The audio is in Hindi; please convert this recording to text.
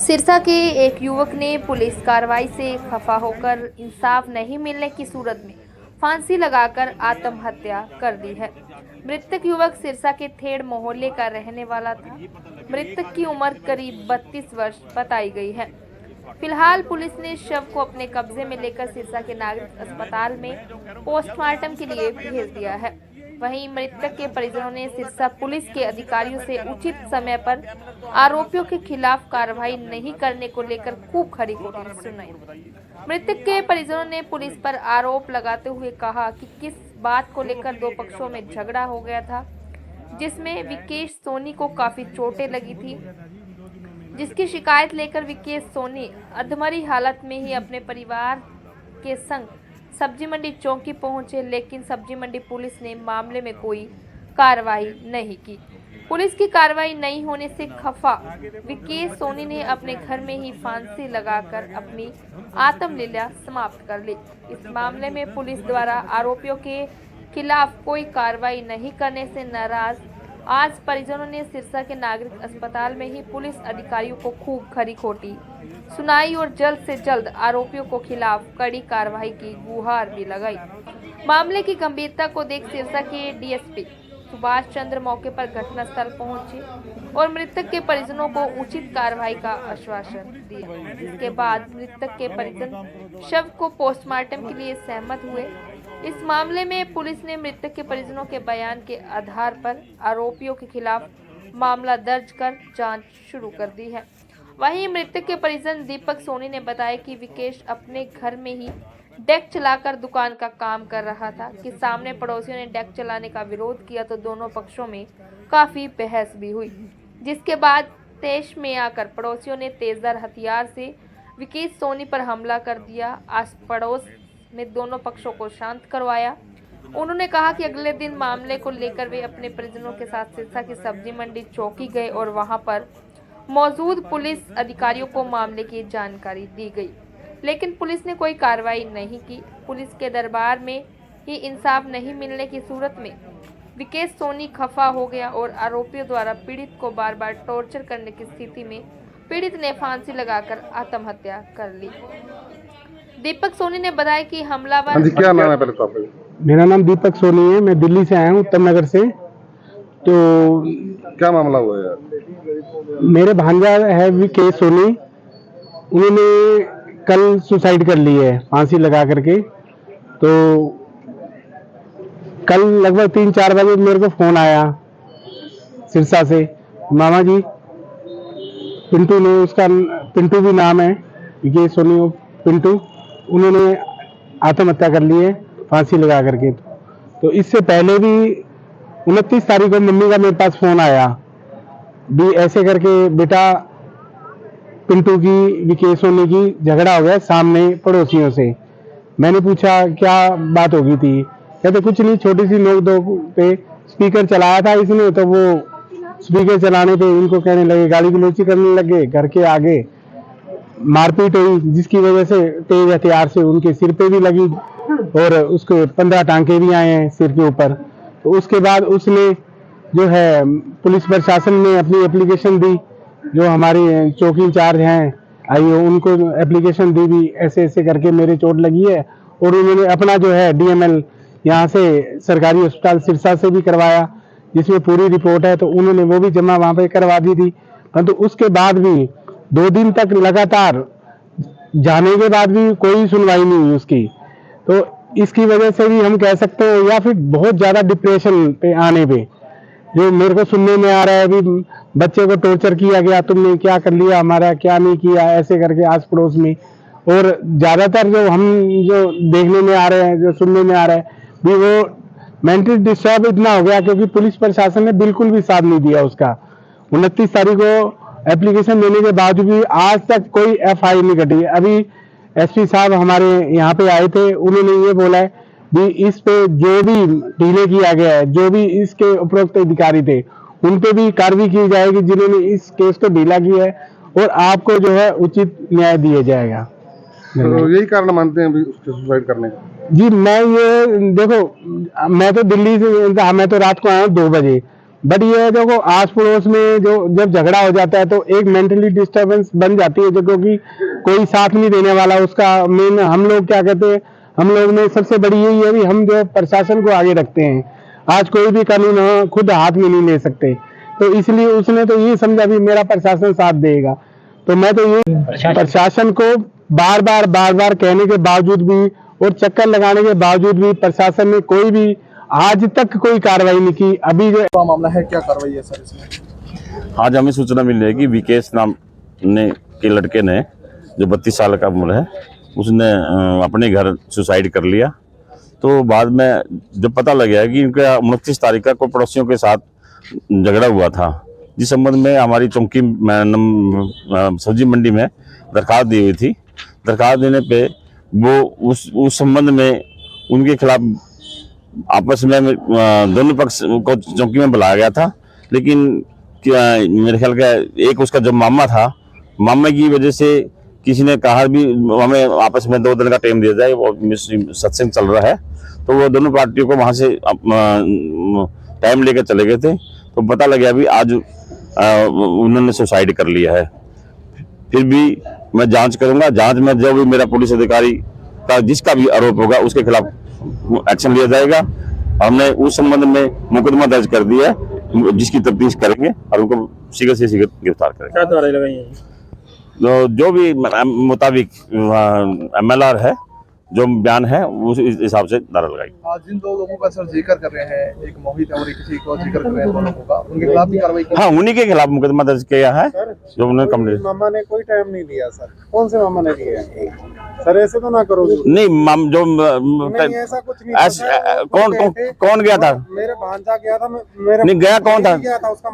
सिरसा के एक युवक ने पुलिस कार्रवाई से खफा होकर इंसाफ नहीं मिलने की सूरत में फांसी लगाकर आत्महत्या कर दी है। मृतक युवक सिरसा के थेड़ मोहल्ले का रहने वाला था। मृतक की उम्र करीब 32 वर्ष बताई गई है। फिलहाल पुलिस ने शव को अपने कब्जे में लेकर सिरसा के नागरिक अस्पताल में पोस्टमार्टम के लिए भेज दिया है। वहीं मृतक के परिजनों ने सिरसा पुलिस के अधिकारियों से उचित समय पर आरोपियों के खिलाफ कार्रवाई नहीं करने को लेकर खूब खरी खोटी सुनाई। मृतक के परिजनों ने पुलिस पर आरोप लगाते हुए कहा कि किस बात को लेकर दो पक्षों में झगड़ा हो गया था, जिसमें विकेश सोनी को काफी चोटें लगी थी, जिसकी शिकायत लेकर विकेश सोनी अधमरी हालत में ही अपने परिवार के संग सब्जी मंडी चौकी पहुंचे, लेकिन सब्जी मंडी पुलिस ने मामले में कोई कार्रवाई नहीं की। पुलिस की कार्रवाई नहीं होने से खफा विकेश सोनी ने अपने घर में ही फांसी लगाकर अपनी आत्मलीला समाप्त कर ली। इस मामले में पुलिस द्वारा आरोपियों के खिलाफ कोई कार्रवाई नहीं करने से नाराज आज परिजनों ने सिरसा के नागरिक अस्पताल में ही पुलिस अधिकारियों को खूब खरी खोटी सुनाई और जल्द से जल्द आरोपियों को खिलाफ कड़ी कार्रवाई की गुहार भी लगाई। मामले की गंभीरता को देख सिरसा के डीएसपी सुभाष चंद्र मौके पर घटनास्थल पहुंचे और मृतक के परिजनों को उचित कार्रवाई का आश्वासन दिया। इसके बाद मृतक के परिजन शव को पोस्टमार्टम के लिए सहमत हुए। इस मामले में पुलिस ने मृतक के परिजनों के बयान के आधार पर आरोपियों के खिलाफ मामला दर्ज कर जांच शुरू कर दी है। वहीं मृतक के परिजन दीपक सोनी ने बताया कि विकेश अपने घर में ही डेक चलाकर दुकान का काम कर रहा था कि सामने पड़ोसियों ने डेक चलाने का विरोध किया तो दोनों पक्षों में काफी बहस भी हुई, जिसके बाद तेज में आकर पड़ोसियों ने तेजधार हथियार से विकेश सोनी पर हमला कर दिया। आस पड़ोस में दोनों पक्षों को शांत करवाया। उन्होंने कहा कि अगले दिन मामले को लेकर वे अपने परिजनों के साथ सिरसा की सब्जी मंडी चौकी गए और वहां पर मौजूद पुलिस अधिकारियों को मामले की जानकारी दी गई, लेकिन पुलिस ने कोई कार्रवाई नहीं की। पुलिस के दरबार में ही इंसाफ नहीं मिलने की सूरत में विकेश सोनी खफा हो गया और आरोपियों द्वारा पीड़ित को बार बार टॉर्चर करने की स्थिति में पीड़ित ने फांसी लगाकर आत्महत्या कर ली। दीपक सोनी ने बताया कि हमलावर क्या नाम है पहले तो आपका? मेरा नाम दीपक सोनी है। मैं दिल्ली से आया हूँ, उत्तम नगर से। तो क्या मामला हुआ यार? मेरे भांजा है विकेश सोनी, उन्होंने कल सुसाइड कर ली है फांसी लगा करके। तो कल लगभग 3-4 बजे मेरे को फोन आया सिरसा से, मामा जी पिंटू ने, उसका पिंटू भी नाम है, विकेश सोनी पिंटू, उन्होंने आत्महत्या कर ली है फांसी लगा करके। तो इससे पहले भी 29 तारीख को मम्मी का मेरे पास फोन आया भी ऐसे करके, बेटा पिंटू की विकेश सोनी की झगड़ा हो गया सामने पड़ोसियों से। मैंने पूछा क्या बात होगी थी, कहते कुछ नहीं, छोटी सी नोक दो पे स्पीकर चलाया था इसने, तो वो स्पीकर चलाने पे इनको कहने लगे, गाली गलौची करने लगे, घर के आगे मारपीट हुई, जिसकी वजह से तेज हथियार से उनके सिर पे भी लगी और उसके 15 टांके भी आए हैं सिर के ऊपर। तो उसके बाद उसने जो है पुलिस प्रशासन ने अपनी एप्लीकेशन दी, जो हमारी चौकी इंचार्ज हैं आईओ, उनको एप्लीकेशन दी भी ऐसे ऐसे करके मेरे चोट लगी है, और उन्होंने अपना जो है डीएमएल यहाँ से सरकारी अस्पताल सिरसा से भी करवाया, जिसमें पूरी रिपोर्ट है, तो उन्होंने वो भी जमा वहाँ पे करवा दी थी। परंतु उसके बाद भी 2 दिन तक लगातार जाने के बाद भी कोई सुनवाई नहीं हुई उसकी। तो इसकी वजह से भी हम कह सकते हैं, या फिर बहुत ज्यादा डिप्रेशन पे आने पे, जो मेरे को सुनने में आ रहा है अभी, बच्चे को टॉर्चर किया गया, तुमने क्या कर लिया हमारा, क्या नहीं किया, ऐसे करके आस पड़ोस में। और ज्यादातर जो हम जो देखने में आ रहे हैं, जो सुनने में आ रहा है भी, वो मेंटली डिस्टर्ब इतना हो गया क्योंकि पुलिस प्रशासन ने बिल्कुल भी साथ नहीं दिया उसका। 29 तारीख को एप्लीकेशन देने के बाद भी आज तक कोई एफआईआर नहीं कटी। अभी एसपी साहब हमारे यहाँ पे आए थे, उन्होंने ये बोला है भी इस पे जो भी डिले किया गया है, जो भी इसके उपरोक्त अधिकारी थे उन पे भी कार्रवाई की जाएगी जिन्होंने इस केस को ढीला किया है, और आपको जो है उचित न्याय दिया जाएगा। तो यही कारण मानते हैं उसके सुसाइड करने का? जी मैं ये देखो, मैं तो दिल्ली से, मैं तो रात को आया हूँ 2 बजे, बट ये है देखो आस पड़ोस में जो जब झगड़ा हो जाता है तो एक मेंटली डिस्टरबेंस बन जाती है, जो क्योंकि कोई साथ नहीं देने वाला उसका। मेन हम लोग क्या कहते हैं, हम लोग में सबसे बड़ी यही है कि हम जो प्रशासन को आगे रखते हैं। आज कोई भी कानून खुद हाथ में नहीं ले सकते, तो इसलिए उसने तो ये समझा भी मेरा प्रशासन साथ देगा। तो मैं तो ये प्रशासन को बार बार कहने के बावजूद भी और चक्कर लगाने के बावजूद भी प्रशासन ने कोई भी आज तक कोई कार्रवाई नहीं की। अभी जो मामला है, क्या कार्रवाई है सर इसमें? आज हमें सूचना मिली है कि विकेश नाम के लड़के ने, जो 32 साल का उम्र है, उसने अपने घर सुसाइड कर लिया। तो बाद में जब पता लगा कि इनका 29 तारीख का कोई पड़ोसियों के साथ झगड़ा हुआ था, जिस संबंध में हमारी चौकी सब्जी मंडी में दरखास्त दी हुई थी। दरखास्त देने पे वो उस संबंध में उनके खिलाफ आपस में दोनों पक्ष को चौकी में बुलाया गया था। लेकिन मेरे ख्याल का एक उसका जो मामा था, मामा की वजह से किसी ने कहा भी हमें आपस में 2 दिन का टाइम दिया जाए, वो सत्संग चल रहा है। तो वो दोनों पार्टियों को वहां से टाइम लेकर चले गए थे। तो पता लगा भी आज उन्होंने सुसाइड कर लिया है। फिर भी मैं जांच करूंगा, जांच में जो भी मेरा पुलिस अधिकारी का जिसका भी आरोप होगा उसके खिलाफ एक्शन लिया जाएगा। हमने उस संबंध में मुकदमा दर्ज कर दिया है, जिसकी तफ्तीश करेंगे और उनको शीघ्र से शीघ्र गिरफ्तार करेंगे। क्या धाराएं लगाई हैं? तो जो भी मुताबिक MLR है, जो बयान है उस हिसाब से धारा लगाई। आज जिन 2 लोगों का सर जिक्र कर रहे हैं, एक मोहित और किसी को जिक्र कर रहे हैं, 2 लोगों का, उनके खिलाफ भी कार्रवाई की? हाँ, उन्हीं के खिलाफ मुकदमा दर्ज किया है जो उन्होंने कंप्लेंट। मामा ने कोई टाइम नहीं दिया सर। कौन से मामा ने दिया सर? ऐसे तो ना करो। नहीं, जो नहीं, ऐसा कुछ नहीं था। कौन गया था? मेरे भांजा गया था। मेरे नहीं, गया कौन था? गया था उसका